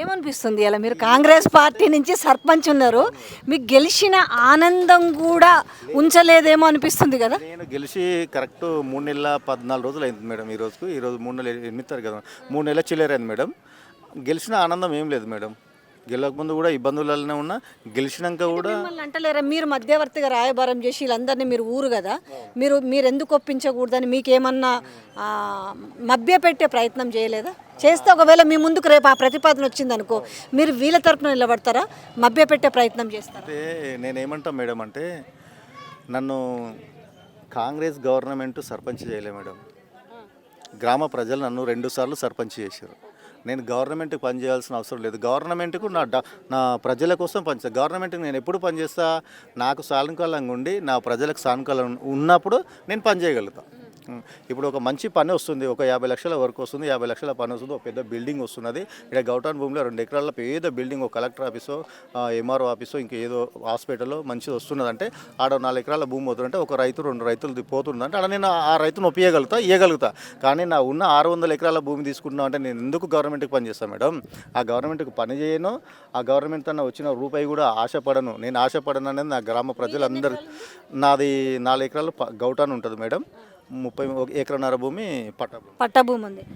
ఏమనిపిస్తుంది అలా మీరు కాంగ్రెస్ పార్టీ నుంచి సర్పంచ్ ఉన్నారు, మీకు గెలిచిన ఆనందం కూడా ఉంచలేదేమో అనిపిస్తుంది కదా? నేను గెలిచి కరెక్ట్ 3 నెలల 14 రోజులు అయింది మేడం. ఈరోజు 3 నెలలు 8 తారీఖు కదా, 3 నెలల చిల్లరైంది మేడం. గెలిచిన ఆనందం ఏం లేదు మేడం. గెలవకముందు కూడా ఇబ్బందులనే ఉన్నా, గెలిచినాక కూడా మిమ్మల్ని అంటలేరా మీరు మధ్యవర్తిగా రాయబారం చేసి వీళ్ళందరినీ, మీరు ఊరు కదా, మీరు ఎందుకు ఒప్పించకూడదని మీకేమన్నా మభ్య పెట్టే ప్రయత్నం చేయలేదా? చేస్తే ఒకవేళ మీ ముందుకు రేపు ఆ ప్రతిపాదన వచ్చిందనుకో, మీరు వీళ్ళ తరపున నిలబడతారా, మభ్య పెట్టే ప్రయత్నం చేస్తారా? అంటే నేనేమంటా మేడం అంటే, నన్ను కాంగ్రెస్ గవర్నమెంట్ సర్పంచ్ చేయలే మేడం. గ్రామ ప్రజలు నన్ను 2 సార్లు సర్పంచ్ చేశారు. నేను గవర్నమెంట్కి పనిచేయాల్సిన అవసరం లేదు. గవర్నమెంట్కు నా ప్రజల కోసం పనిచేస్తాను. గవర్నమెంట్కి నేను ఎప్పుడు పనిచేస్తా, నాకు సానుకూలంగా ఉండి నా ప్రజలకు సానుకూలంగా ఉన్నప్పుడు నేను పని చేయగలుగుతాను. ఇప్పుడు ఒక మంచి పని వస్తుంది, ఒక 50 లక్షల వరకు వస్తుంది, 50 లక్షల పని వస్తుంది, ఒక పెద్ద బిల్డింగ్ వస్తున్నది. ఇక్కడ గౌటాన్ భూమిలో 2 ఎకరాల పెద్ద బిల్డింగ్, ఒక కలెక్టర్ ఆఫీసో, ఎంఆర్ఓ ఆఫీసో, ఇంకా ఏదో హాస్పిటల్లో మంచిది వస్తున్నదంటే, ఆడ 4 ఎకరాల భూమి పోతుందంటే ఒక రైతు 2 రైతులు పోతుందంటే ఆడ నేను ఆ రైతును ఇవ్వగలుగుతా. కానీ నా ఉన్న 600 ఎకరాల భూమి తీసుకుంటున్నా అంటే నేను ఎందుకు గవర్నమెంట్కి పని చేస్తాను మేడం? ఆ గవర్నమెంట్కి పని చేయను, ఆ గవర్నమెంట్ తన వచ్చిన రూపాయి కూడా ఆశపడను. నేను ఆశపడను అనేది నా గ్రామ ప్రజలందరూ. నాది 4 ఎకరాలు గౌటాన్ ఉంటుంది మేడం. 30 1 ఎకరన్నర భూమి పట్టభూమి ఉంది.